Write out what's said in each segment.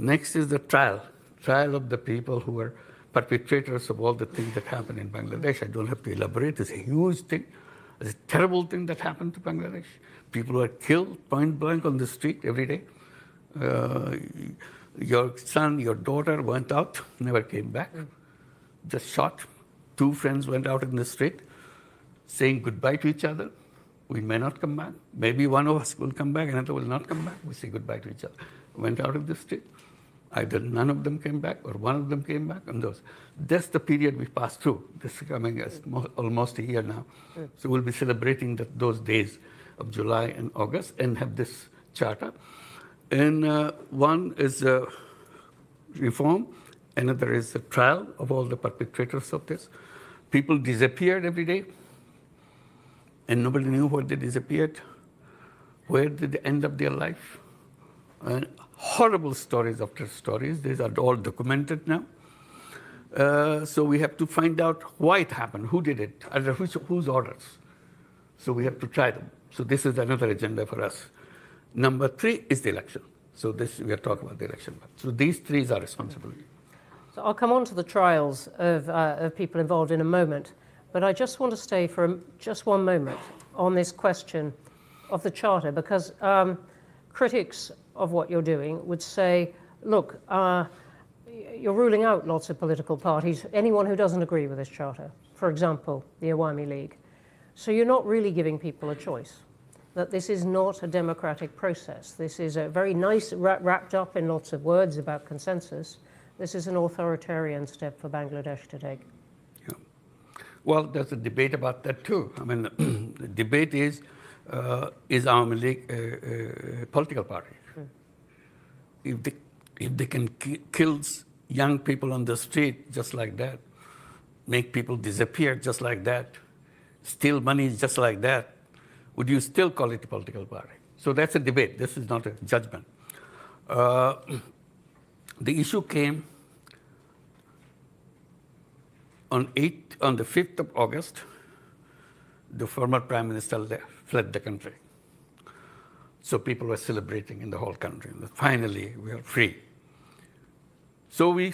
Next is the trial of the people who were perpetrators of all the things that happened in Bangladesh. I don't have to elaborate. It's a huge thing. It's a terrible thing that happened to Bangladesh. People were killed point blank on the street every day. Your son, your daughter went out, never came back, just shot. Two friends went out in the street saying goodbye to each other. We may not come back. Maybe one of us will come back, another will not come back. We say goodbye to each other. Went out of the street. Either none of them came back or one of them came back. And that's the period we passed through. This is coming as almost a year now. So we'll be celebrating those days of July and August and have this charter. And one is reform, another is the trial of all the perpetrators of this. People disappeared every day, and nobody knew where they disappeared. Where did they end up their life? And horrible stories after stories. These are all documented now. So we have to find out why it happened, who did it, under whose orders. So we have to try them. So this is another agenda for us. Number 3 is the election. So we are talking about the election. So these 3 is our responsibility. So I'll come on to the trials of people involved in a moment, but I just want to stay for just one moment on this question of the Charter, because critics of what you're doing would say, look, you're ruling out lots of political parties, anyone who doesn't agree with this Charter, for example, the Awami League. So you're not really giving people a choice, that this is not a democratic process. This is a very nice, wrapped up in lots of words about consensus. This is an authoritarian step for Bangladesh to take. Yeah. Well, there's a debate about that too. I mean, the debate is Awami League a political party? If they can kill young people on the street just like that, make people disappear just like that, steal money just like that, would you still call it a political party? So that's a debate. This is not a judgment. The issue came on the 5th of August. The former prime minister fled the country. So people were celebrating in the whole country. Finally, we are free. So we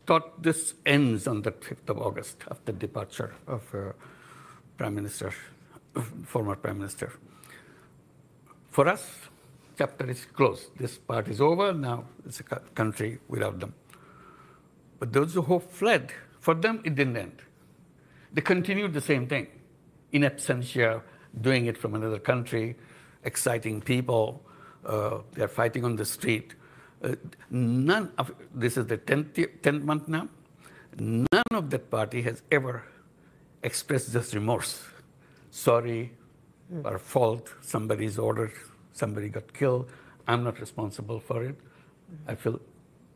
thought this ends on the 5th of August after departure of former prime minister. For us, chapter is closed. This part is over. Now it's a country without them. But those who fled, for them it didn't end. They continued the same thing, in absentia, doing it from another country, exciting people. They're fighting on the street. This is the 10th month now. None of that party has ever expressed this remorse. Sorry, our fault, somebody's ordered, somebody got killed. I'm not responsible for it. I feel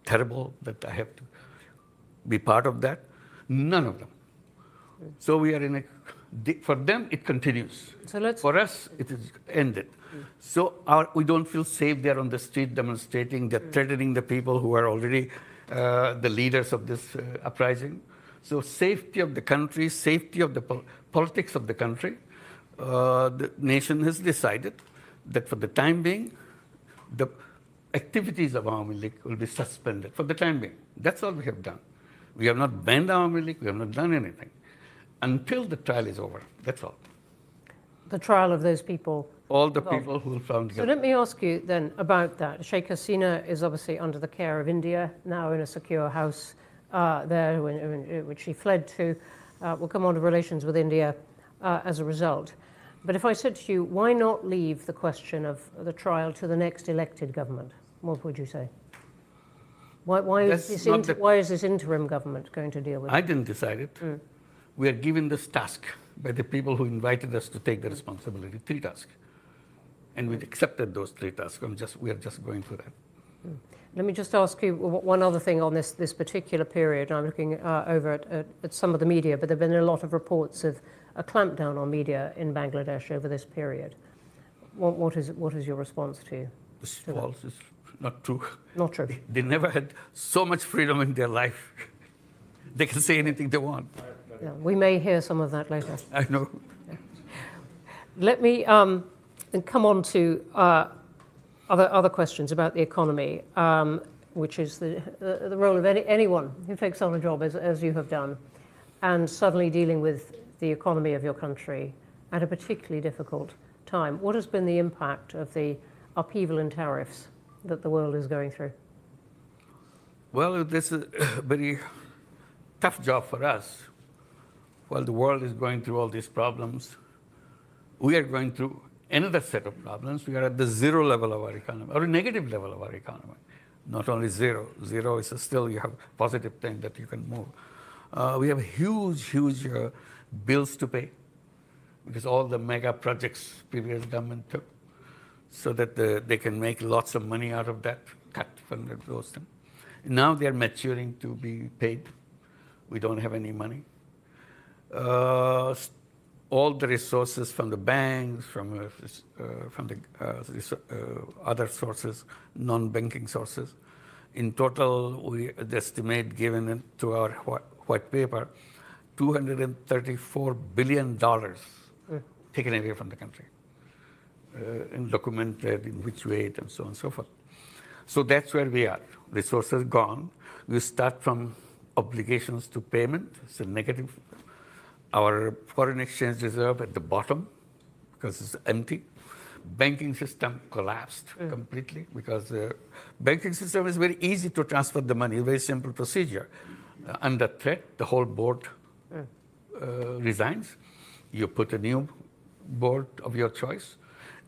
terrible that I have to be part of that. None of them. So we are for them, it continues. So for us, it is ended. So we don't feel safe there on the street demonstrating. They're threatening the people who are already the leaders of this uprising. So safety of the country, safety of the politics of the country, the nation has decided that for the time being, the activities of Awami League will be suspended for the time being. That's all we have done. We have not banned Awami League. We have not done anything until the trial is over. That's all. The trial of those people? All the people who found guilty. So let me ask you then about that. Sheikh Hasina is obviously under the care of India, now in a secure house there, which she fled to. We'll come on to relations with India as a result. But if I said to you, why not leave the question of the trial to the next elected government? What would you say? Why is this interim government going to deal with it? I didn't decide it. We are given this task by the people who invited us to take the responsibility, 3 tasks. And we accepted those 3 tasks. We are just going through that. Let me just ask you one other thing on this particular period. I'm looking over at some of the media, but there have been a lot of reports of a clampdown on media in Bangladesh over this period. What is your response to? It's false. It's not true. Not true. They never had so much freedom in their life. They can say anything they want. Yeah, we may hear some of that later. I know. Let me come on to other questions about the economy. which is the role of anyone who takes on a job as you have done, and suddenly dealing with the economy of your country at a particularly difficult time. What has been the impact of the upheaval in tariffs that the world is going through? Well, this is a very tough job for us. While the world is going through all these problems, we are going through another set of problems. We are at the zero level of our economy, or a negative level of our economy. Not only zero. Zero is still, you have positive thing that you can move. We have huge bills to pay because all the mega projects previous government took, so that they can make lots of money out of that, cut from those things. Now they are maturing to be paid. We don't have any money. All the resources from the banks, from the other sources, non-banking sources. In total, we estimate, given it to our white paper, $234 billion taken away from the country, and documented in which way, and so on and so forth. So that's where we are. Resources gone. We start from obligations to payment. It's a negative. Our foreign exchange reserve at the bottom because it's empty. Banking system collapsed completely because the banking system is very easy to transfer the money, very simple procedure. Under threat, the whole board resigns. You put a new board of your choice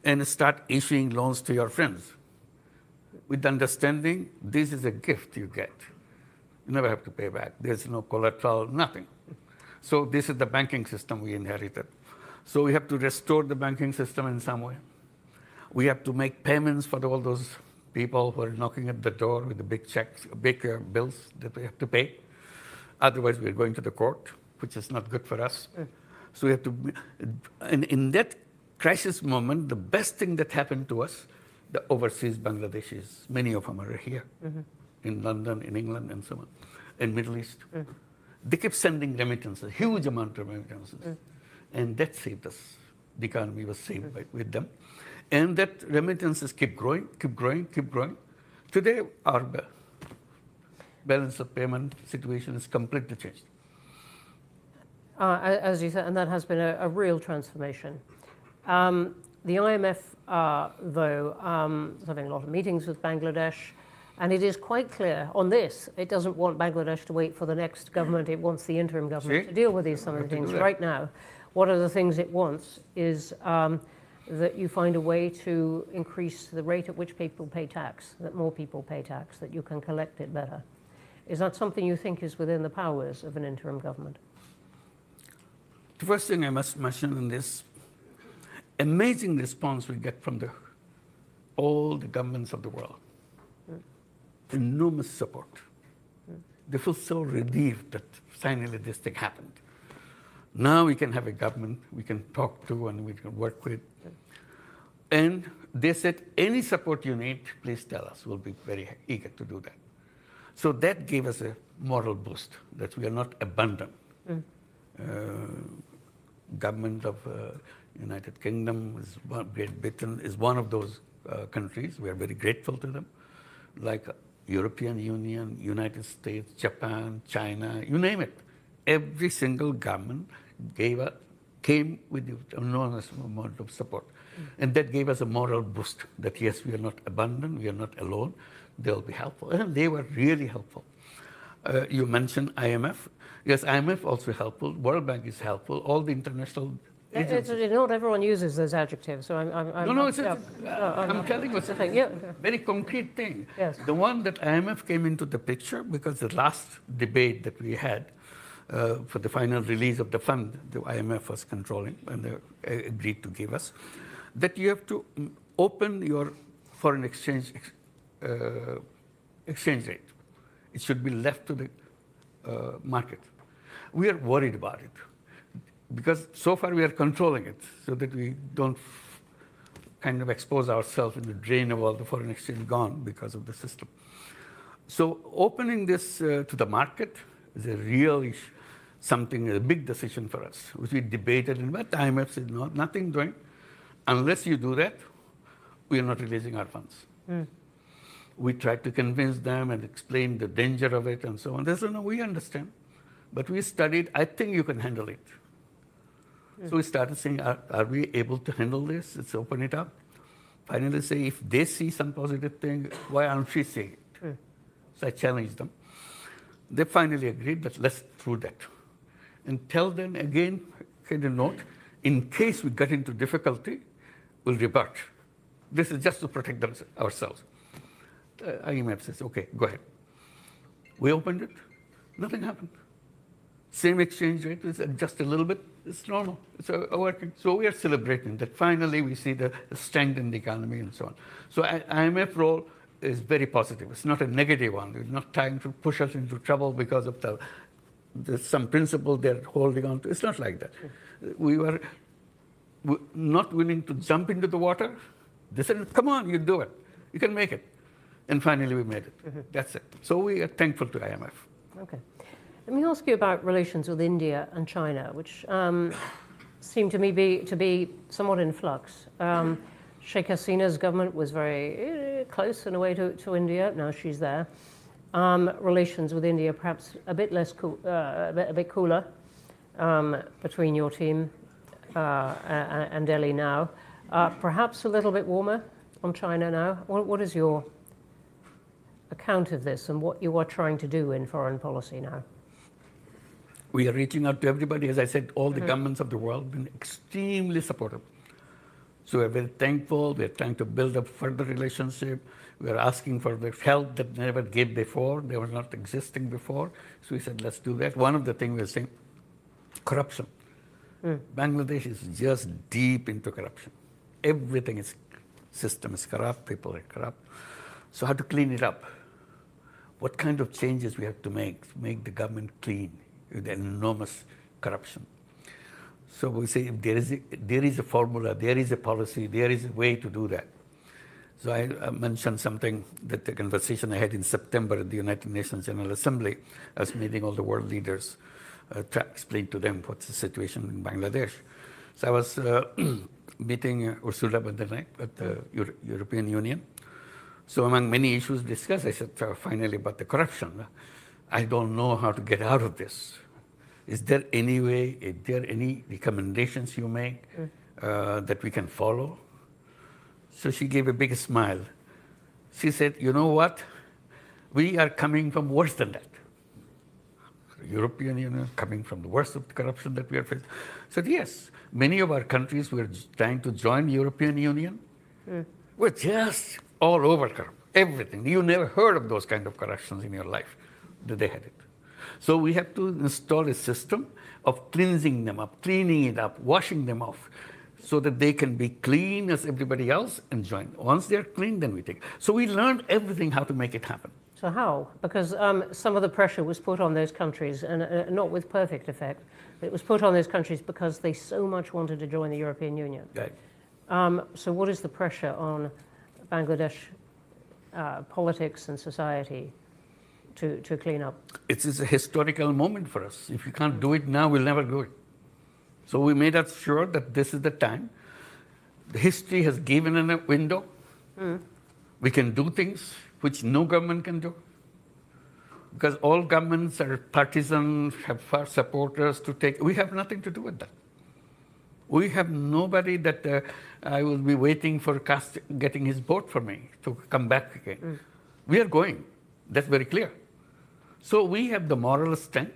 and start issuing loans to your friends with the understanding this is a gift you get. You never have to pay back. There's no collateral, nothing. So this is the banking system we inherited. So we have to restore the banking system in some way. We have to make payments for all those people who are knocking at the door with the big checks, big bills that we have to pay. Otherwise, we're going to the court, which is not good for us. So we have to, and in that crisis moment, the best thing that happened to us, the overseas Bangladeshis, many of them are here, in London, in England, and so on, in Middle East. They kept sending remittances, huge amount of remittances. And that saved us. The economy was saved with them. And that remittances keep growing. Today, our balance of payment situation is completely changed. As you said, and that has been a real transformation. The IMF, though, is having a lot of meetings with Bangladesh. And it is quite clear on this, it doesn't want Bangladesh to wait for the next government. It wants the interim government to deal with some of the things right now. One of the things it wants is that you find a way to increase the rate at which people pay tax, that more people pay tax, that you can collect it better. Is that something you think is within the powers of an interim government? The first thing I must mention in this, amazing response we get from all the governments of the world. Enormous support. They feel so relieved that finally this thing happened. Now we can have a government we can talk to and we can work with. And they said, any support you need, please tell us. We'll be very eager to do that. So that gave us a moral boost, that we are not abandoned. Government of United Kingdom, Great Britain is one of those countries. We are very grateful to them. Like European Union, United States, Japan, China, you name it. Every single government came with an enormous amount of support. And that gave us a moral boost that yes, we are not abandoned, we are not alone, they'll be helpful. And they were really helpful. You mentioned IMF. Yes, IMF also helpful, World Bank is helpful, all the international agencies. Not everyone uses those adjectives, so I'm telling you, it's a very concrete thing. Yes. The one that IMF came into the picture because the last debate that we had for the final release of the fund, the IMF was controlling and they agreed to give us, that you have to open your foreign exchange rate. It should be left to the market. We are worried about it because so far we are controlling it so that we don't kind of expose ourselves in the drain of all the foreign exchange gone because of the system. So opening this to the market is a real issue, a big decision for us, which we debated, and but IMF said, no, nothing doing. Unless you do that, we are not releasing our funds. We tried to convince them and explain the danger of it and so on. They said, no, we understand. But we studied, I think you can handle it. So we started saying, are we able to handle this? Let's open it up. Finally say, if they see some positive thing, why aren't we seeing it? So I challenged them. They finally agreed that let's do that. And tell them again, kind of note, in case we get into difficulty, we'll rebut. This is just to protect ourselves. IMF says, okay, go ahead. We opened it, nothing happened. Same exchange rate is just a little bit, it's normal, it's working. So we are celebrating that finally we see the strength in the economy and so on. So IMF role is very positive. It's not a negative one. It's not trying to push us into trouble because of some principle they're holding on to. It's not like that. We were not willing to jump into the water. They said, come on, you do it. You can make it. And finally we made it. That's it. So we are thankful to IMF. Okay. Let me ask you about relations with India and China, which seem to me to be somewhat in flux. Sheikh Hasina's government was very close in a way to India. Now she's there. Relations with India perhaps a bit less cool, a bit cooler between your team and Delhi now. Perhaps a little bit warmer on China now. What is your account of this and what you are trying to do in foreign policy now? We are reaching out to everybody. As I said, all the governments of the world have been extremely supportive. So we're very thankful. We're trying to build up further relationship. We're asking for the help that they never gave before. They were not existing before. So we said, let's do that. One of the things we were saying, corruption. Bangladesh is just deep into corruption. Everything is, system is corrupt, people are corrupt. So how to clean it up? What kind of changes we have to make the government clean with enormous corruption? So we say, if there is a formula, there is a policy, there is a way to do that. So I mentioned something, that the conversation I had in September at the United Nations General Assembly. I was meeting all the world leaders, to explain to them what's the situation in Bangladesh. So I was meeting Ursula von der Leyen at the European Union. So among many issues discussed, I said finally about the corruption. I don't know how to get out of this. Is there any way, is there any recommendations you make that we can follow? So she gave a big smile. She said, you know what? We are coming from worse than that. European Union coming from the worst of the corruption that we are facing. So yes, many of our countries were trying to join the European Union. We're just all over corrupt, everything. You never heard of those kind of corruptions in your life. They had it. So we have to install a system of cleansing them up, cleaning it up, washing them off, so that they can be clean as everybody else and join. Once they're clean, then we take it. So we learned everything how to make it happen. So how? Because some of the pressure was put on those countries, and not with perfect effect, but it was put on those countries because they so much wanted to join the European Union. Right. So what is the pressure on Bangladesh politics and society to clean up? It is a historical moment for us. If we can't do it now, we'll never do it. So we made us sure that this is the time. The history has given us a window. We can do things which no government can do. Because all governments are partisan, have supporters to take. We have nothing to do with that. We have nobody that I will be waiting for getting his vote for me to come back again. We are going. That's very clear. So we have the moral strength.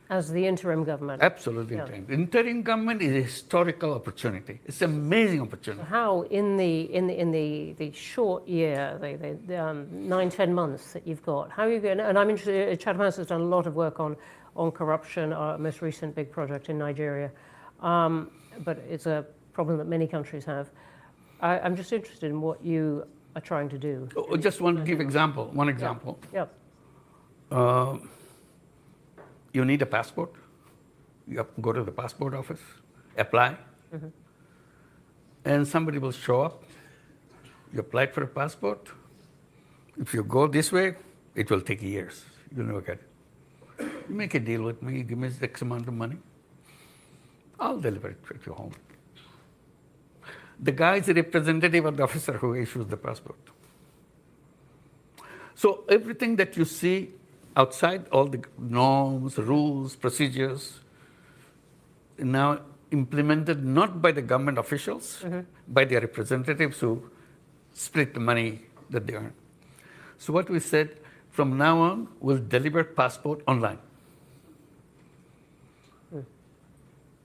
As the interim government. Absolutely. Yeah. Interim government is a historical opportunity. It's an amazing opportunity. How in the short year, the 9-10 months that you've got, how are you going? And I'm interested. Chatham House has done a lot of work on corruption. Our most recent big project in Nigeria, but it's a problem that many countries have. I'm just interested in what you are trying to do. Just want to give example. One example. Yeah. You need a passport. You have to go to the passport office, apply, and somebody will show up. You applied for a passport. If you go this way, it will take years. You'll never get it. You make a deal with me, give me X amount of money. I'll deliver it to your home. The guy is a representative of the officer who issues the passport. So everything that you see outside, all the norms, rules, procedures, now implemented not by the government officials, by their representatives who split the money that they earn. So what we said, from now on, we'll deliver passport online.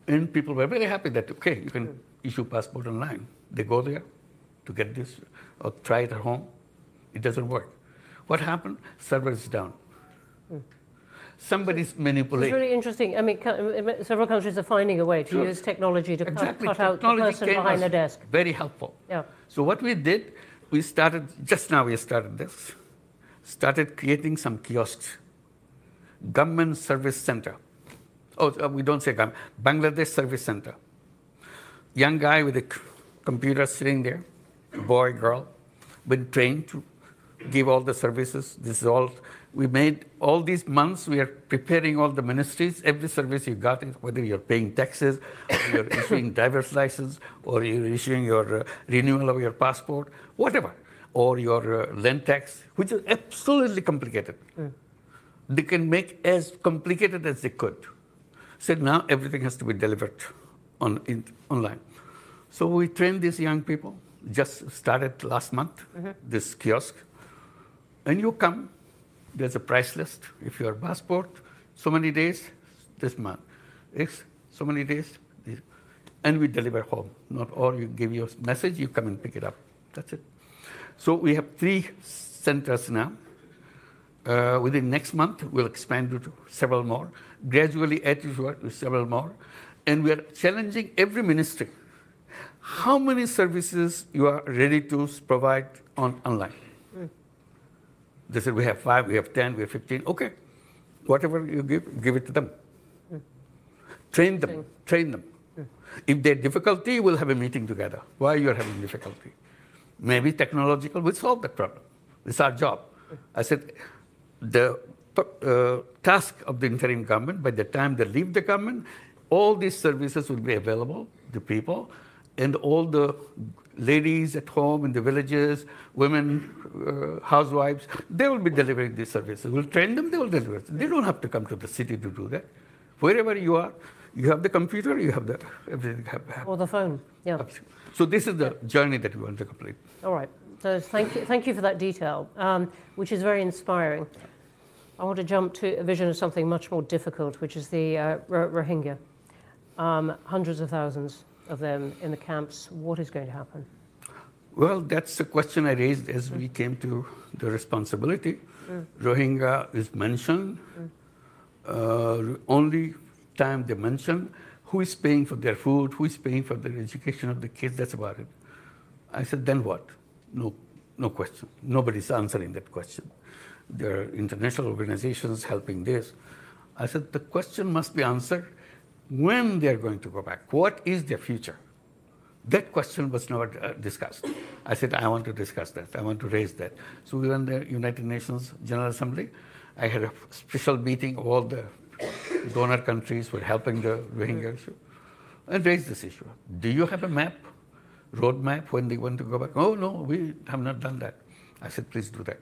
And people were very happy that, okay, you can issue passport online. They go there to get this or try it at home. It doesn't work. What happened? Server is down. Somebody's It's manipulating. really interesting. I mean, several countries are finding a way to use technology to cut out the person behind the desk. Very helpful. Yeah. So what we did, we started, just now we started this, started creating some kiosks. Government Service Center. Oh, we don't say government. Bangladesh Service Center. Young guy with a computer sitting there, boy, girl, been trained to give all the services. This is all, we made all these months, we are preparing all the ministries, every service you got, whether you're paying taxes, or you're issuing driver's license, or you're issuing your renewal of your passport, whatever, or your land tax, which is absolutely complicated. They can make as complicated as they could. So now everything has to be delivered online. So we trained these young people, just started last month, this kiosk. And you come, there's a price list. If your passport, so many days, this month. It's so many days, and we deliver home. Not all, you give your message, you come and pick it up. That's it. So we have 3 centers now. Within next month, we'll expand to several more. Gradually add to several more. And we are challenging every ministry. How many services you are ready to provide online? They said, we have 5, we have 10, we have 15. Okay, whatever you give it to them. Train them, train them. If there's difficulty, we'll have a meeting together. Why you're having difficulty? Maybe technological, we'll solve that problem. It's our job. I said, the task of the interim government, by the time they leave the government, all these services will be available to people, and all the ladies at home in the villages, women, housewives, they will be delivering these services. We'll train them, they will deliver it. They don't have to come to the city to do that. Wherever you are, you have the computer, you have everything. Or the phone, yeah. So this is the journey that we want to complete. All right. So thank you for that detail, which is very inspiring. I want to jump to a vision of something much more difficult, which is the Rohingya. Hundreds of thousands of them in the camps. What is going to happen? Well, that's the question I raised as we came to the responsibility. Rohingya is mentioned. Only time they mention who is paying for their food, who is paying for their education of the kids, that's about it. I said, then what? No question. Nobody's answering that question. There are international organizations helping this. I said, the question must be answered when they're going to go back. What is their future? That question was never discussed. I said, I want to discuss that. I want to raise that. So we went to the United Nations General Assembly. I had a special meeting of all the donor countries who were helping the Rohingya issue, and raised this issue. Do you have a map, road map, when they want to go back? Oh, no, we have not done that. I said, please do that.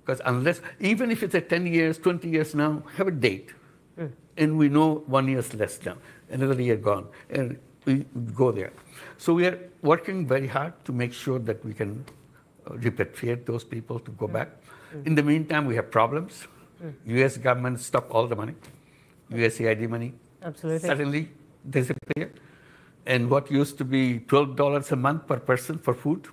Because unless, even if it's a 10 years, 20 years now, have a date. And we know 1 year less now, another year gone, and we go there. So we are working very hard to make sure that we can repatriate those people to go back. In the meantime, we have problems. US government stopped all the money, USAID money. Absolutely. Suddenly disappeared. And what used to be $12 a month per person for food,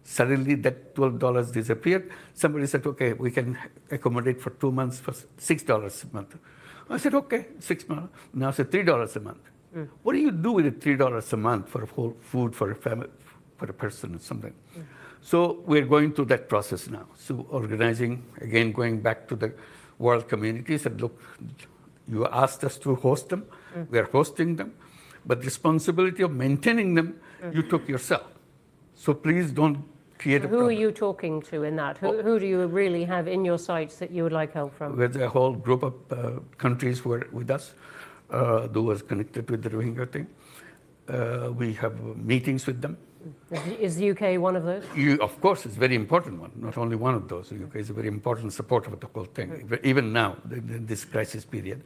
suddenly that $12 disappeared. Somebody said, okay, we can accommodate for 2 months for $6 a month. I said, okay, 6 months. Now it's $3 a month. What do you do with $3 a month for whole food for a family, for a person or something? So we're going through that process now. So organizing, again, going back to the world community, said, look, you asked us to host them. We are hosting them. But the responsibility of maintaining them, you took yourself. So please don't create a problem. Who are you talking to in that? Who do you really have in your sights that you would like help from? With a whole group of countries who are with us, who was connected with the Rohingya thing. We have meetings with them. Is the UK one of those? Of course, it's a very important one, not only one of those. The UK is a very important supporter of the whole thing, even now, in this crisis period.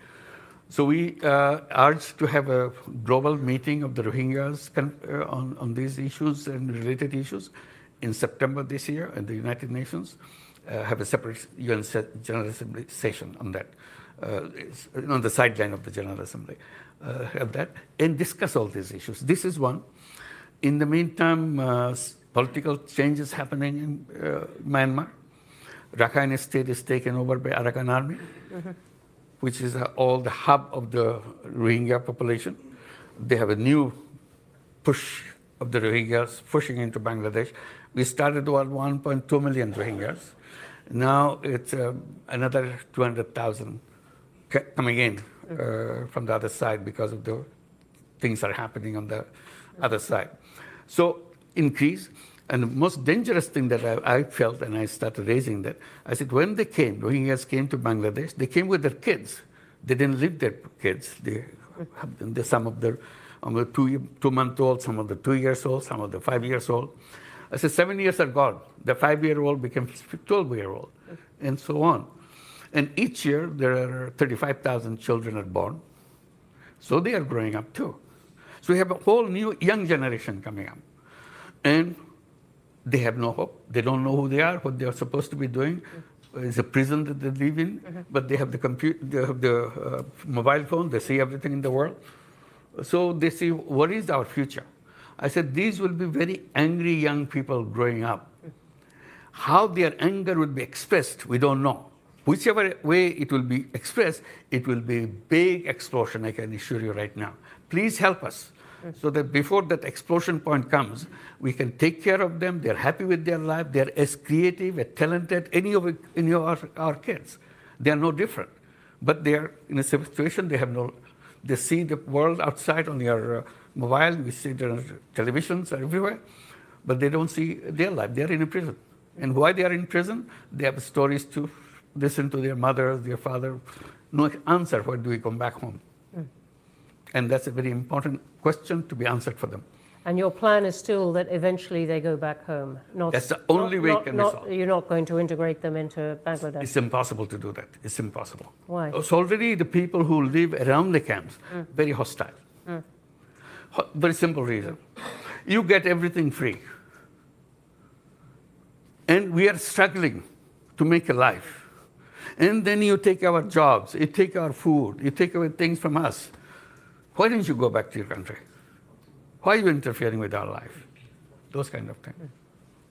So we urged to have a global meeting of the Rohingyas on these issues and related issues in September this year at the United Nations. Have a separate UN General Assembly session on that, on the sideline of the General Assembly, have that, and discuss all these issues. This is one. In the meantime, political changes happening in Myanmar. Rakhine State is taken over by Arakan Army, which is all the hub of the Rohingya population. They have a new push of the Rohingyas pushing into Bangladesh. We started with 1.2 million Rohingyas. Now it's another 200,000 coming in from the other side because of the things that are happening on the other side. So increase. And the most dangerous thing that I felt, and I started raising that, I said, when they came, Rohingyas came to Bangladesh, they came with their kids. They didn't leave their kids. Some of them 2-month-old, some of the 2 years old, some of the 5 years old. I said, 7 years are gone. The 5-year-old became 12-year-old, and so on. And each year, there are 35,000 children are born. So they are growing up too. So we have a whole new young generation coming up. And they have no hope. They don't know who they are, what they are supposed to be doing. It's a prison that they live in, but they have the computer, they have the mobile phone, they see everything in the world. So they see, what is our future? I said, these will be very angry young people growing up. How their anger will be expressed, we don't know. Whichever way it will be expressed, it will be a big explosion, I can assure you right now. Please help us, so that before that explosion point comes, we can take care of them, they're happy with their life, they're as creative, as talented, any of our kids. They are no different. But they are in a situation, they see the world outside on your mobile, we see the televisions everywhere, but they don't see their life. They are in a prison. And why they are in prison? They have stories to listen to their mother, their father. No answer, why do we come back home? And that's a very important question to be answered for them. And your plan is still that eventually they go back home? That's the only way it can be solved. You're not going to integrate them into Bangladesh? It's impossible to do that. It's impossible. Why? It's already the people who live around the camps, very hostile. Very simple reason. You get everything free. And we are struggling to make a life. And then you take our jobs, you take our food, you take away things from us. Why don't you go back to your country? Why are you interfering with our life? Those kind of things.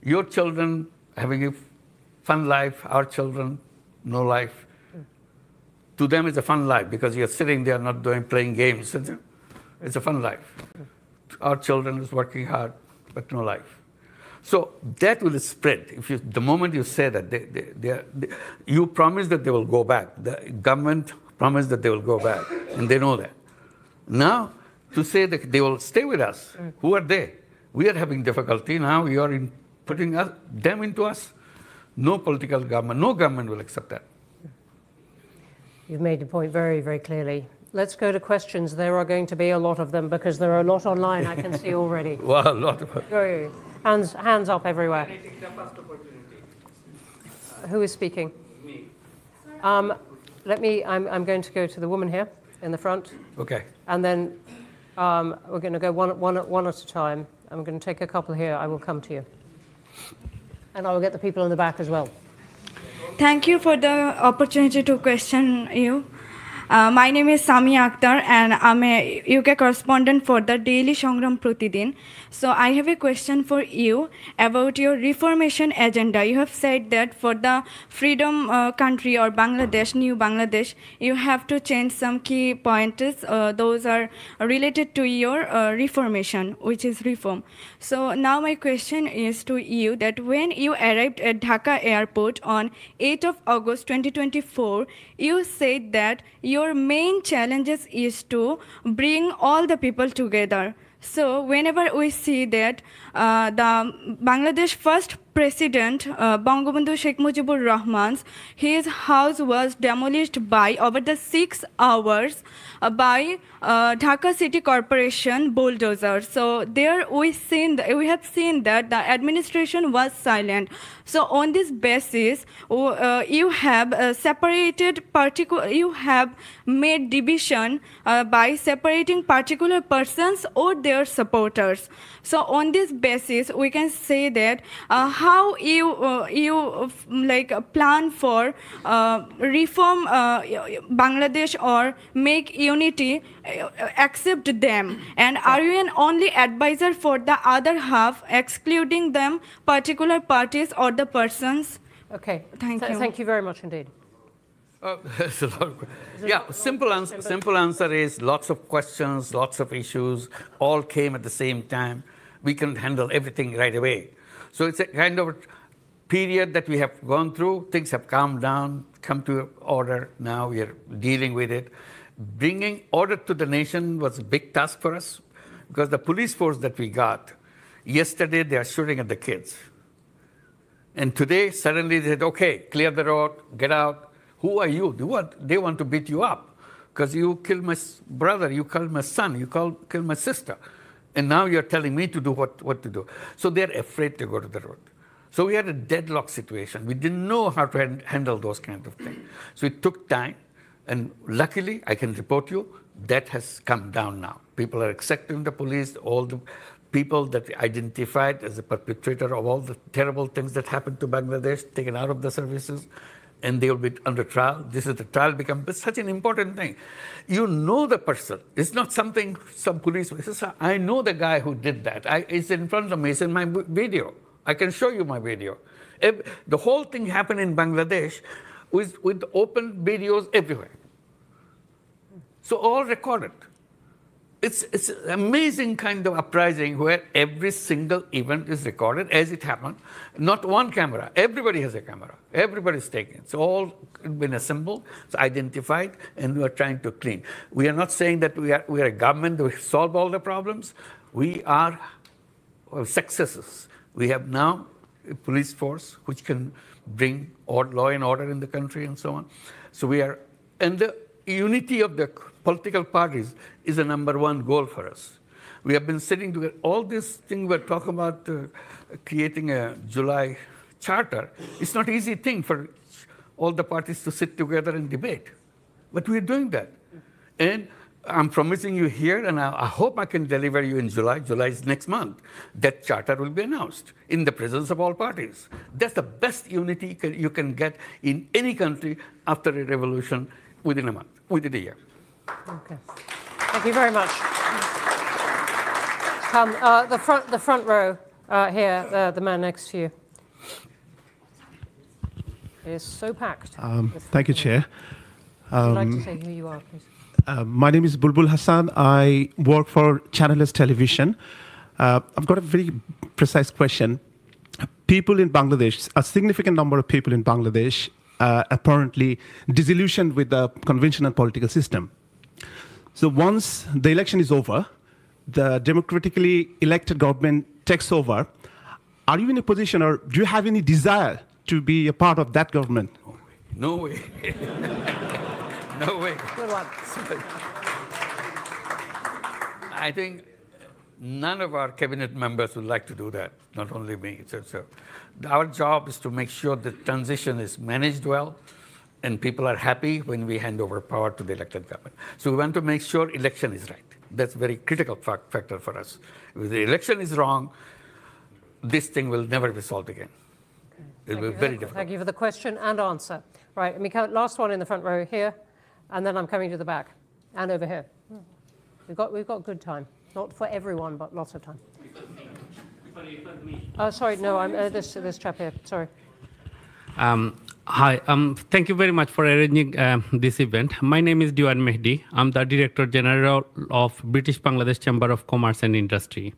Your children having a fun life, our children, no life. To them, it's a fun life because you're sitting there not playing games. It's a fun life. Our children is working hard, but no life. So that will spread. The moment you say that, you promise that they will go back. The government promised that they will go back, and they know that. Now, to say that they will stay with us, who are they? We are having difficulty. Now you are putting them into us. No political government, no government will accept that. You've made the point very, very clearly. Let's go to questions. There are going to be a lot of them because there are a lot online, I can see already. Well, a lot of them. Hands up everywhere. Who is speaking? Me. I'm going to go to the woman here in the front. Okay. And then we're going to go one at a time. I'm going to take a couple here. I will come to you. And I will get the people in the back as well. Thank you for the opportunity to question you. My name is Sami Akhtar and I'm a UK correspondent for the Daily Sangram Pratidin. So I have a question for you about your reformation agenda. You have said that for the freedom country or Bangladesh, new Bangladesh, you have to change some key pointers. Those are related to your reformation, which is reform. So now my question is to you that when you arrived at Dhaka airport on 8th of August 2024, you said that your main challenges is to bring all the people together. So whenever we see that the Bangladesh first President Bangabandhu Sheikh Mujibur Rahman's, his house was demolished by over the 6 hours by Dhaka City Corporation bulldozer. So there we have seen that the administration was silent. So on this basis, you have you have made division by separating particular persons or their supporters. So on this basis, we can say that how you plan for reform Bangladesh or make unity, accept them, and are you an only advisor for the other half, excluding them particular parties or the persons? Okay. Thank you. Thank you very much indeed. There's a lot of, yeah, simple answer is lots of questions, lots of issues, all came at the same time. We can handle everything right away. So it's a kind of period that we have gone through. Things have calmed down, come to order. Now we are dealing with it. Bringing order to the nation was a big task for us because the police force that we got, yesterday they are shooting at the kids. And today, suddenly they said, okay, clear the road, get out. Who are you? They want to beat you up because you killed my brother, you killed my son, you killed my sister. And now you're telling me to do what to do. So they're afraid to go to the road. So we had a deadlock situation. We didn't know how to handle those kinds of things. So it took time. And luckily, I can report you, that has come down now. People are accepting the police, all the people that identified as the perpetrator of all the terrible things that happened to Bangladesh, taken out of the services, and they will be under trial. This is the trial becomes such an important thing. You know the person. It's not something some police says, I know the guy who did that. It's in front of me. It's in my video. I can show you my video. The whole thing happened in Bangladesh with open videos everywhere. So all recorded. It's an amazing kind of uprising where every single event is recorded as it happened. Not one camera. Everybody has a camera. Everybody's taking it. It's all been assembled, it's identified, and we are trying to clean. We are not saying that we are a government that solve all the problems. We are successes. We have now a police force which can bring law and order in the country and so on. So we are, and the unity of the political parties is the #1 goal for us. We have been sitting together. All this thing we're talking about creating a July charter. It's not an easy thing for all the parties to sit together and debate. But we're doing that. And I'm promising you here, and I hope I can deliver you in July. July is next month. That charter will be announced in the presence of all parties. That's the best unity you can get in any country after a revolution within a month, within a year. Okay. Thank you very much. Come, the front row here, the man next to you. It is so packed. Thank you, Chair. Would you like to say who you are, please? My name is Bulbul Hassan. I work for Channel S Television. I've got a very precise question. People in Bangladesh, a significant number of people in Bangladesh, apparently disillusioned with the conventional political system. So once the election is over, the democratically elected government takes over. Are you in a position, or do you have any desire to be a part of that government? No way. No way. Good one. I think none of our cabinet members would like to do that, not only me. So our job is to make sure the transition is managed well and people are happy when we hand over power to the elected government. So we want to make sure election is right. That's a very critical factor for us. If the election is wrong, this thing will never be solved again. It will be very difficult. Thank you for the question and answer. Right, Mika, last one in the front row here, and then I'm coming to the back, and over here. We've got good time. Not for everyone, but lots of time. Sorry, no, I'm this chap here. Sorry. Hi, thank you very much for arranging this event. My name is Diwan Mehdi. I'm the Director General of British Bangladesh Chamber of Commerce and Industry.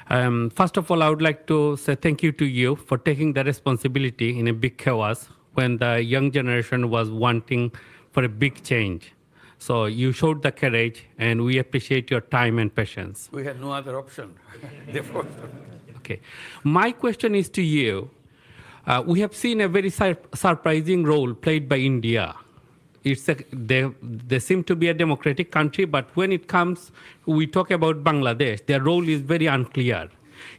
First of all, I would like to say thank you to you for taking the responsibility in a big chaos when the young generation was wanting for a big change. So you showed the courage, and we appreciate your time and patience. We had no other option. Therefore. Okay. My question is to you. We have seen a very surprising role played by India. They seem to be a democratic country, but when it comes, we talk about Bangladesh, their role is very unclear.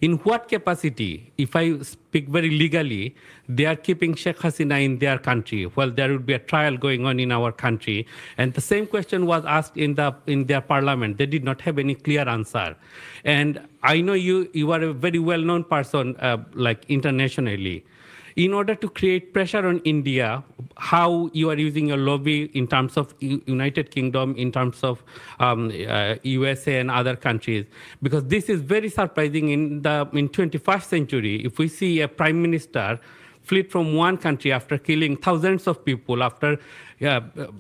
In what capacity, if I speak very legally, they are keeping Sheikh Hasina in their country? Well, there would be a trial going on in our country. And the same question was asked in their parliament. They did not have any clear answer. And I know you are a very well-known person, like internationally. In order to create pressure on India, how you are using your lobby in terms of United Kingdom, in terms of USA and other countries, because this is very surprising in 21st century. If we see a prime minister fled from one country after killing thousands of people, after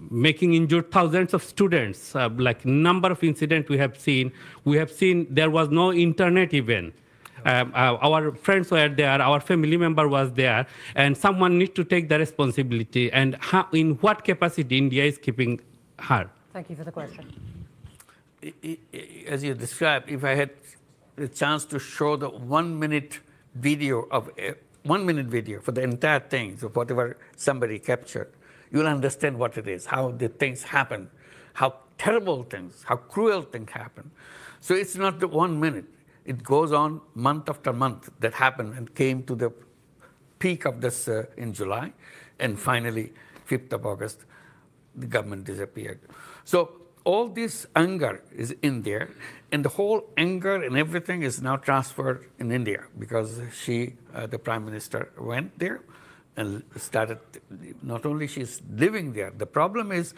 making injured thousands of students, like number of incidents we have seen there was no internet even. Our friends were there, our family member was there, and someone needs to take the responsibility. And in what capacity India is keeping her? Thank you for the question. As you described, if I had the chance to show the 1 minute video for the entire thing, so whatever somebody captured, you'll understand what it is, how the things happen, how terrible things, how cruel things happen. So it's not the 1 minute. It goes on month after month that happened and came to the peak of this in July. And finally, 5th of August, the government disappeared. So all this anger is in there. And the whole anger and everything is now transferred in India because the Prime Minister, went there and started, not only she's living there. The problem is,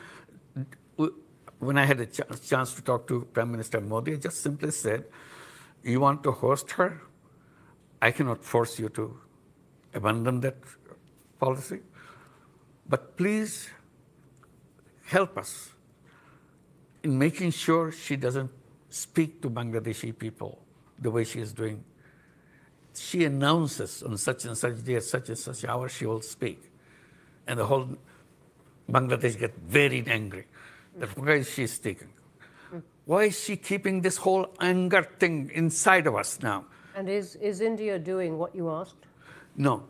when I had a chance to talk to Prime Minister Modi, I just simply said, you want to host her? I cannot force you to abandon that policy. But please help us in making sure she doesn't speak to Bangladeshi people the way she is doing. She announces on such and such day, such and such hour, she will speak. And the whole Bangladesh gets very angry. That why is she speaking? Why is she keeping this whole anger thing inside of us now? And is India doing what you asked? No.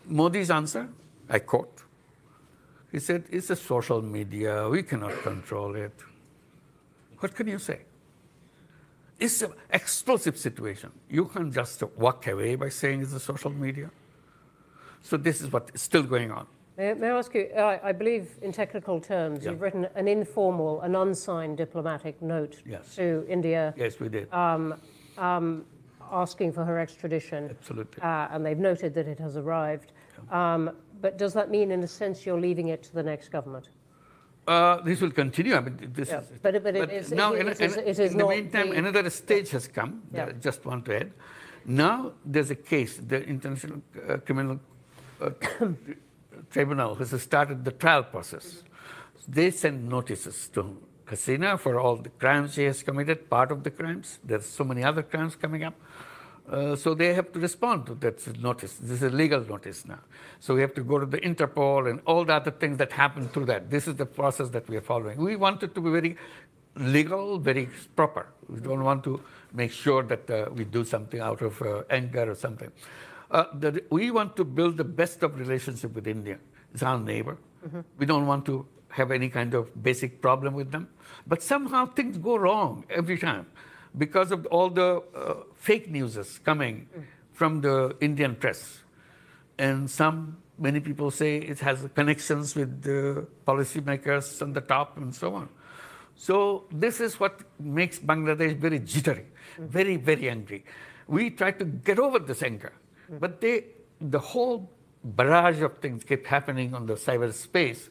Modi's answer, I quote, he said, it's a social media, we cannot control it. What can you say? It's an explosive situation. You can't just walk away by saying it's a social media. So this is what is still going on. May I ask you, I believe in technical terms, Yeah. you've written an informal, an unsigned diplomatic note Yes. to India. Yes, we did. Asking for her extradition. Absolutely. And they've noted that it has arrived. But does that mean, in a sense, you're leaving it to the next government? This will continue. I mean, this Yeah. is, But it is now, it is in the not meantime, another stage has come. Yeah. That I just want to add. Now there's a case. The International Criminal Tribunal has started the trial process. They send notices to Hasina for all the crimes she has committed, part of the crimes. There's so many other crimes coming up. So they have to respond to that notice. This is a legal notice now. So we have to go to the Interpol and all the other things that happen through that. This is the process that we are following. We want it to be very legal, very proper. We don't want to make sure that we do something out of anger or something. We want to build the best of relationship with India. It's our neighbor. Mm-hmm. We don't want to have any kind of basic problem with them. But somehow things go wrong every time because of all the fake news coming from the Indian press. And many people say it has connections with the policymakers on the top and so on. So this is what makes Bangladesh very jittery, very, very angry. We try to get over this anger, but the whole barrage of things keep happening on the cyberspace.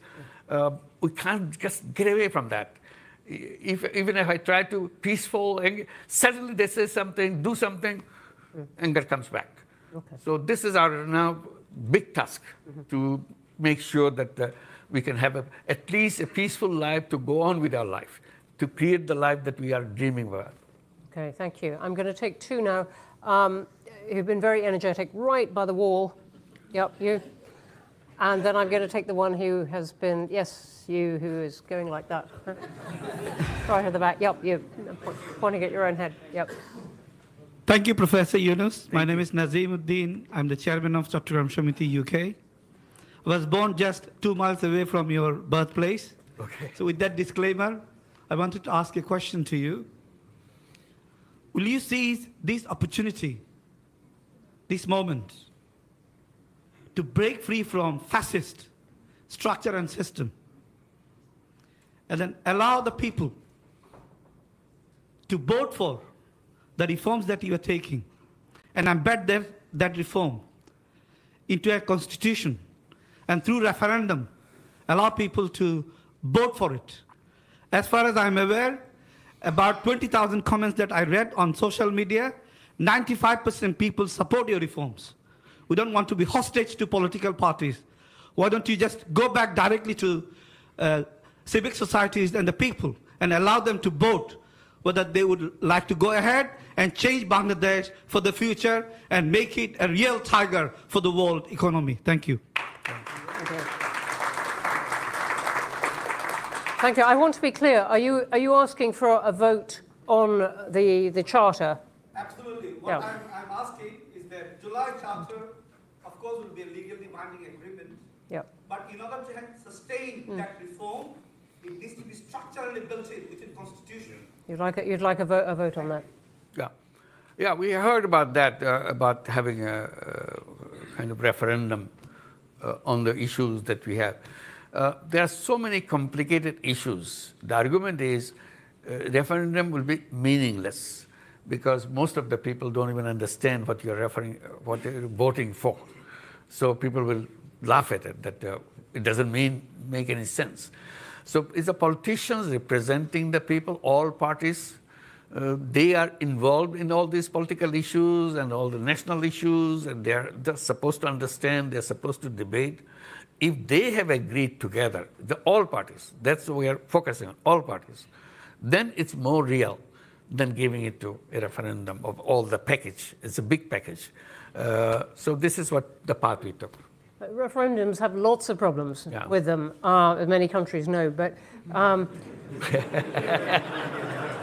We can't just get away from that. Even if I try to peaceful, suddenly they say something, do something, anger comes back. Okay. So this is our now big task to make sure that we can have at least a peaceful life to go on with our life, to create the life that we are dreaming about. Okay, thank you. I'm going to take two now. Who've been very energetic, right by the wall. Yep, you. And then I'm going to take the one who has been, yes, you, who is going like that. Right at the back. Yep, you. Pointing at your own head. Yep. Thank you, Professor Yunus. My name is Nazeemuddin. I'm the chairman of Chattogram Shamiti UK. I was born just 2 miles away from your birthplace. Okay. So with that disclaimer, I wanted to ask a question to you. Will you seize this opportunity, this moment, to break free from fascist structure and system, and then allow the people to vote for the reforms that you are taking and embed that reform into a constitution, and through referendum, allow people to vote for it? As far as I'm aware, about 20,000 comments that I read on social media, 95% people support your reforms. We don't want to be hostage to political parties. Why don't you just go back directly to civic societies and the people and allow them to vote whether they would like to go ahead and change Bangladesh for the future and make it a real tiger for the world economy. Thank you. Thank you. I want to be clear. Are you asking for a vote on the charter? Absolutely. Yeah. I'm asking is that July charter, of course, will be a legally binding agreement. Yeah. But in order to sustain that reform, it needs to be structurally built in within Constitution. You'd like a vote on that? Yeah. Yeah, we heard about that, about having a kind of referendum on the issues that we have. There are so many complicated issues. The argument is referendum will be meaningless because most of the people don't even understand what you're voting for. So people will laugh at it, that it doesn't make any sense. So it's the politicians representing the people, all parties. They are involved in all these political issues and all the national issues, and they're supposed to understand, they're supposed to debate. If they have agreed together, all parties, that's what we are focusing on, all parties, then it's more real than giving it to a referendum of all the package. It's a big package. So this is what the path we took. Referendums have lots of problems with them, as many countries know, but...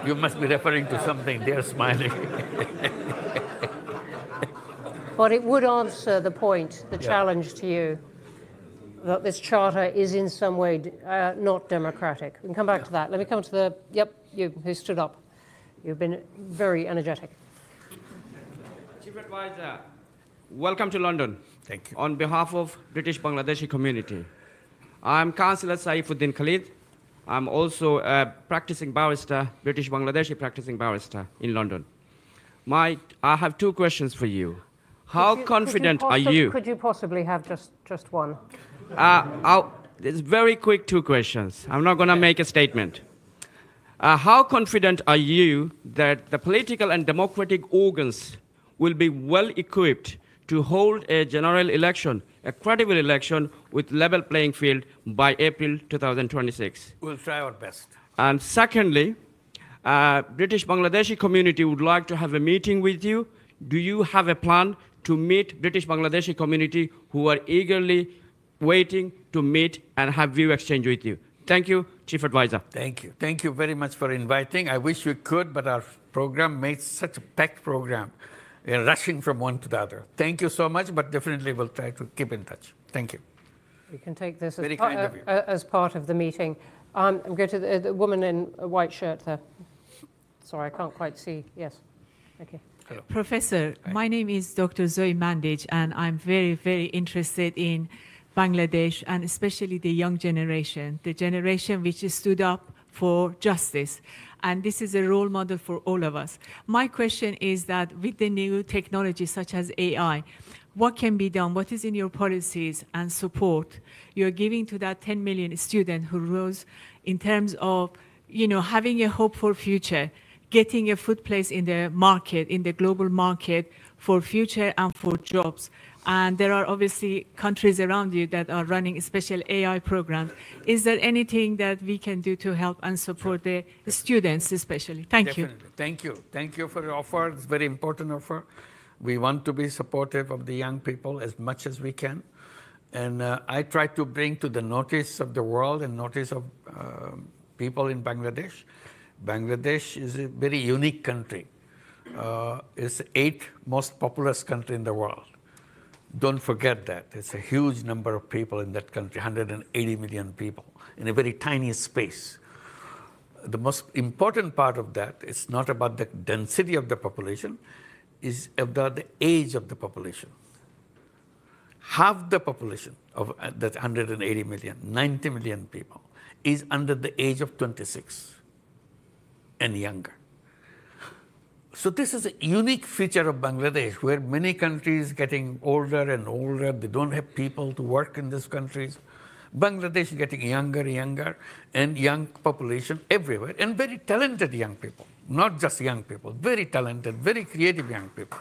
You must be referring to something. They're smiling. But it would answer the point, the challenge to you, that this charter is in some way not democratic. We can come back to that. Let me come to you who stood up. You've been very energetic. Chief Advisor, welcome to London. Thank you. On behalf of British Bangladeshi community, I'm Councillor Saifuddin Khalid. I'm also a practicing barrister, British Bangladeshi practicing barrister in London. I have two questions for you. How confident are you? Could you possibly have just one? It's very quick two questions. I'm not going to make a statement. How confident are you that the political and democratic organs will be well equipped to hold a general election, a credible election with level playing field by April 2026? We'll try our best. And secondly, British Bangladeshi community would like to have a meeting with you. Do you have a plan to meet British Bangladeshi community who are eagerly waiting to meet and have view exchange with you? Thank you, Chief Advisor. Thank you. Thank you very much for inviting. I wish we could, but our program made such a packed program. We're rushing from one to the other. Thank you so much, but definitely we'll try to keep in touch. Thank you. We can take this Very kind of you. as part of the meeting. I'm going to the woman in a white shirt there. Sorry, I can't quite see. Yes. Okay. Hello. Professor, my name is Dr. Zoe Mandage, and I'm very, very interested in Bangladesh and especially the young generation, the generation which stood up for justice. And this is a role model for all of us. My question is that with the new technology such as AI, what can be done? What is in your policies and support you're giving to that 10 million students who rose in terms of, having a hope for future, getting a foot place in the market, in the global market for future and for jobs? And there are obviously countries around you that are running special AI programs. Is there anything that we can do to help and support the students especially? Thank you. Thank you. Thank you for your offer. It's a very important offer. We want to be supportive of the young people as much as we can. And I try to bring to the notice of the world and notice of people in Bangladesh. Bangladesh is a very unique country. is the 8th most populous country in the world. Don't forget that. It's a huge number of people in that country, 180 million people in a very tiny space. The most important part of that is not about the density of the population, is about the age of the population. Half the population of that 180 million, 90 million people, is under the age of 26 and younger. So this is a unique feature of Bangladesh, where many countries getting older and older, they don't have people to work in these countries. Bangladesh is getting younger and younger, and young population everywhere, and very talented young people, not just young people, very talented, very creative young people.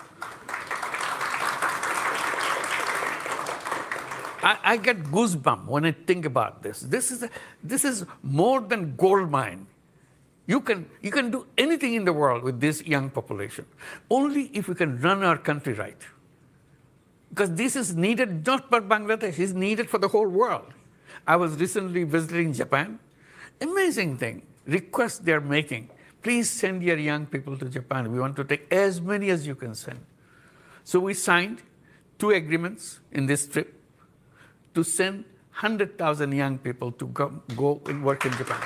I get goosebumps when I think about this. This is more than gold mine. You can do anything in the world with this young population, only if we can run our country right. Because this is needed not for Bangladesh, it's needed for the whole world. I was recently visiting Japan. Amazing thing, request they're making. Please send your young people to Japan. We want to take as many as you can send. So we signed 2 agreements in this trip to send 100,000 young people to go and work in Japan.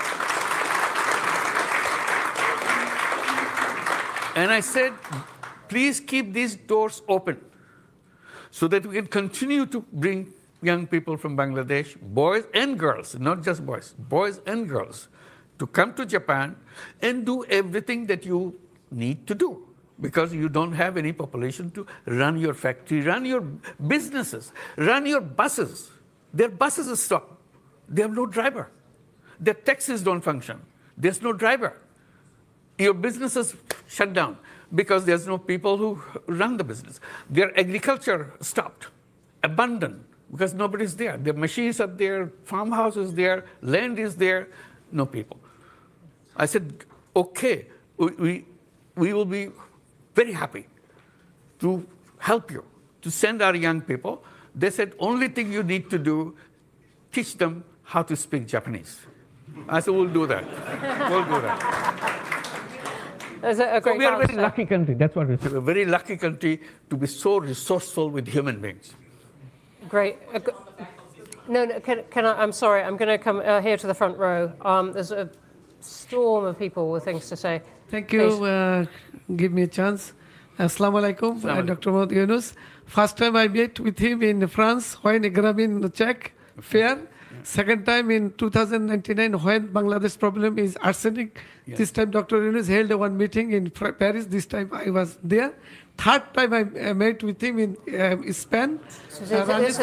And I said, please keep these doors open so that we can continue to bring young people from Bangladesh, boys and girls, not just boys and girls, to come to Japan and do everything that you need to do, because you don't have any population to run your factory, run your businesses, run your buses. Their buses are stopped. They have no driver. Their taxis don't function. There's no driver. Your businesses shut down because there's no people who run the business. Their agriculture stopped, abandoned, because nobody's there. Their machines are there, farmhouse is there, land is there, no people. I said, okay, we will be very happy to help you, to send our young people. They said, only thing you need to do, teach them how to speak Japanese. I said, we'll do that. We'll do that. That's a great So we are a very answer. lucky country. That's what we say. We're a very lucky country to be so resourceful with human beings. Great. No, can I, I'm sorry, I'm going to come here to the front row. There's a storm of people with things to say. Thank you. Give me a chance. Assalamu alaikum, Dr. Mohammad Yunus. First time I met with him in France when Grameen Czech fair. Second time in 2099 when Bangladesh problem is arsenic. Yes. This time Dr. Yunus held one meeting in Paris. This time I was there. Third time I met with him in Spain. This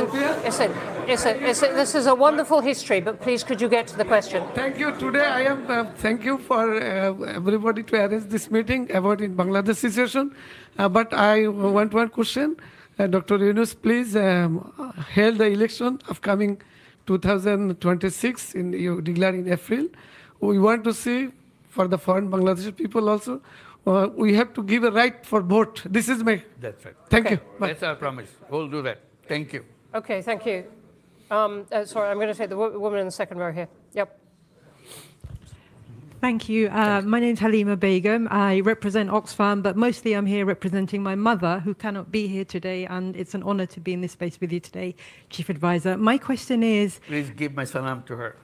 is a wonderful history, but please could you get to the question? Thank you. Today I am, thank you for everybody to arrange this meeting about in Bangladesh situation. But I want one question. Dr. Yunus, please held the election upcoming 2026, you declare in April. We want to see for the foreign Bangladeshi people also, we have to give a right for vote. This is my... That's right. Thank Okay. you. Bye. That's our promise. We'll do that. Thank you. Okay, thank you. Sorry, I'm going to take the woman in the second row here. Yep. Thank you. My name is Halima Begum. I represent Oxfam, but mostly I'm here representing my mother, who cannot be here today, and it's an honor to be in this space with you today, Chief Advisor. My question is... Please give my salam to her.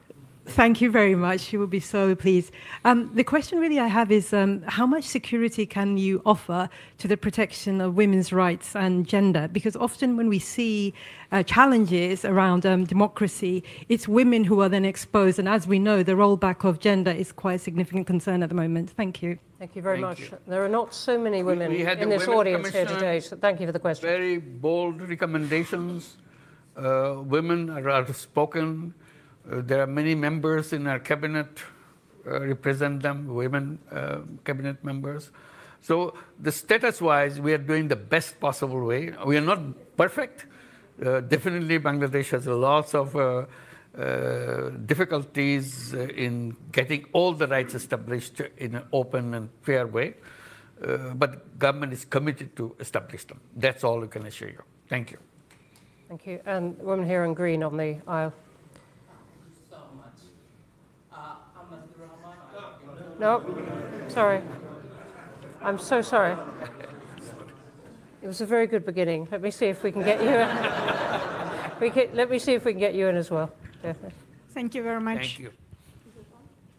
Thank you very much. She will be so pleased. The question really I have is how much security can you offer to the protection of women's rights and gender? Because often when we see challenges around democracy, it's women who are then exposed. And as we know, the rollback of gender is quite a significant concern at the moment. Thank you. Thank you very Thank much. you. There are not so many women We had in the this Women audience here Commissioner. today, so thank you for the question. Very bold recommendations. Women are outspoken. There are many members in our cabinet, represent them, women cabinet members. So the status-wise, we are doing the best possible way. We are not perfect. Definitely Bangladesh has lots of difficulties in getting all the rights established in an open and fair way. But government is committed to establish them. That's all we can assure you. Thank you. Thank you. And the woman here in green on the aisle. So much. No, sorry. I'm so sorry. It was a very good beginning. Let me see if we can get you in. Let me see if we can get you in as well. Yeah. Thank you very much. Thank you.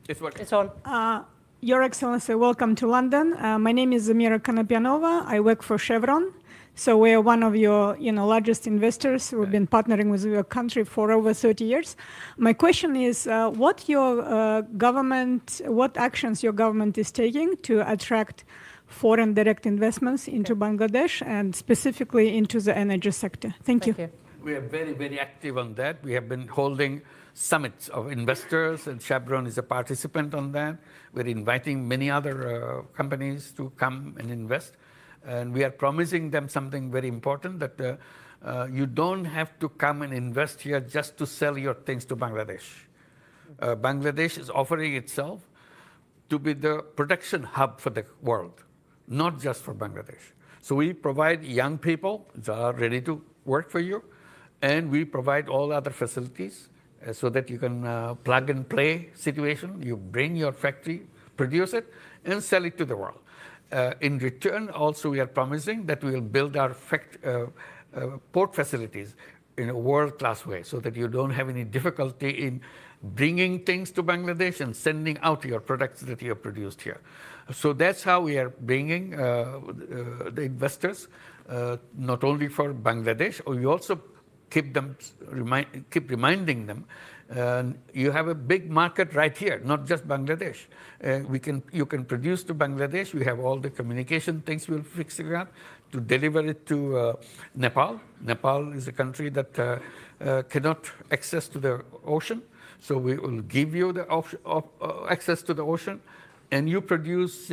It's on. Your Excellency, welcome to London. My name is Zamira Konopianova. I work for Chevron. So we are one of your largest investors. We've been partnering with your country for over 30 years. My question is, what actions your government is taking to attract foreign direct investments into Bangladesh and specifically into the energy sector? Thank you. We are very, very active on that. We have been holding summits of investors, and Chevron is a participant on that. We're inviting many other companies to come and invest. And we are promising them something very important, that you don't have to come and invest here just to sell your things to Bangladesh. Bangladesh is offering itself to be the production hub for the world, not just for Bangladesh. So we provide young people that are ready to work for you, and we provide all other facilities so that you can plug and play situation. You bring your factory, produce it, and sell it to the world. In return, also, we are promising that we will build our port facilities in a world-class way so that you don't have any difficulty in bringing things to Bangladesh and sending out your products that you have produced here. So that's how we are bringing the investors, not only for Bangladesh, we also keep reminding them, you have a big market right here, not just Bangladesh. You can produce to Bangladesh. We have all the communication things we'll fix it up to deliver it to Nepal. Nepal is a country that cannot access to the ocean. So we will give you the access to the ocean, and you produce,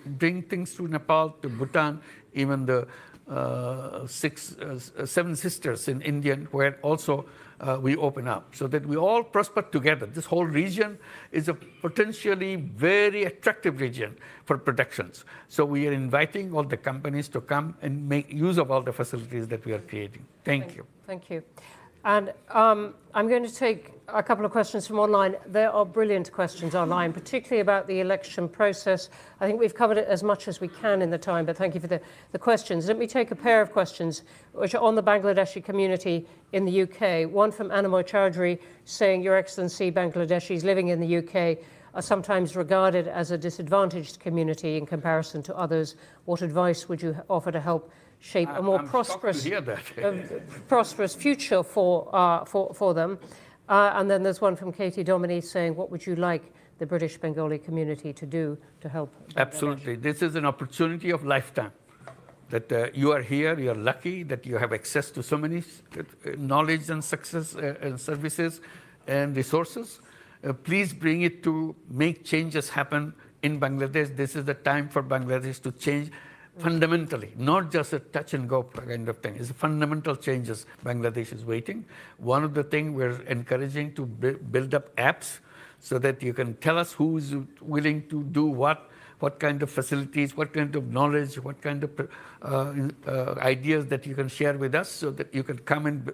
bring things to Nepal, to Bhutan, even the Seven Sisters in India, where also we open up, so that we all prosper together. This whole region is a potentially very attractive region for productions. So we are inviting all the companies to come and make use of all the facilities that we are creating. Thank you. Thank you. And I'm going to take a couple of questions from online. There are brilliant questions online, particularly about the election process. I think we've covered it as much as we can in the time, but thank you for the questions. Let me take a pair of questions which are on the Bangladeshi community in the UK. One from Annamoy Chowdhury saying, Your Excellency, Bangladeshis living in the UK are sometimes regarded as a disadvantaged community in comparison to others. What advice would you offer to help shape a more prosperous future for them? And then there's one from Katie Dominy saying, what would you like the British Bengali community to do to help Bangladesh? Absolutely. This is an opportunity of lifetime. That you are here, you are lucky that you have access to so many knowledge and success and services and resources. Please bring it to make changes happen in Bangladesh. This is the time for Bangladesh to change fundamentally, not just a touch and go kind of thing. It's fundamental changes Bangladesh is waiting. One of the things we're encouraging to build up apps so that you can tell us who's willing to do what kind of facilities, what kind of knowledge, what kind of ideas that you can share with us so that you can come and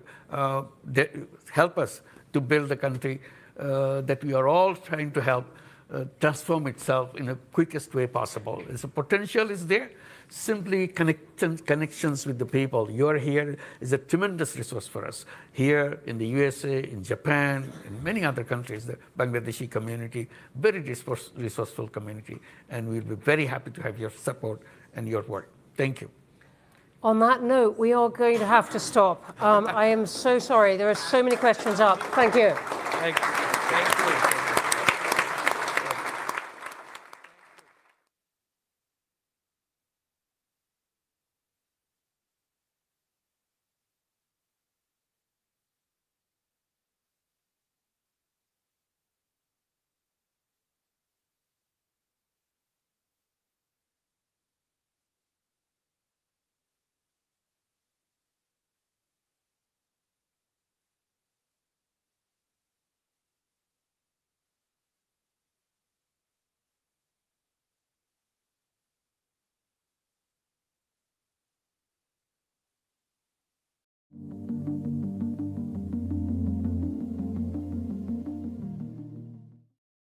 help us to build the country that we are all trying to help transform itself in the quickest way possible. The potential is there. Simply connections with the people. You're here is a tremendous resource for us. Here in the USA, in Japan, in many other countries, the Bangladeshi community, very resourceful community, and we'll be very happy to have your support and your work. Thank you. On that note, we are going to have to stop. I am so sorry. There are so many questions up. Thank you. Thank you. Thank you.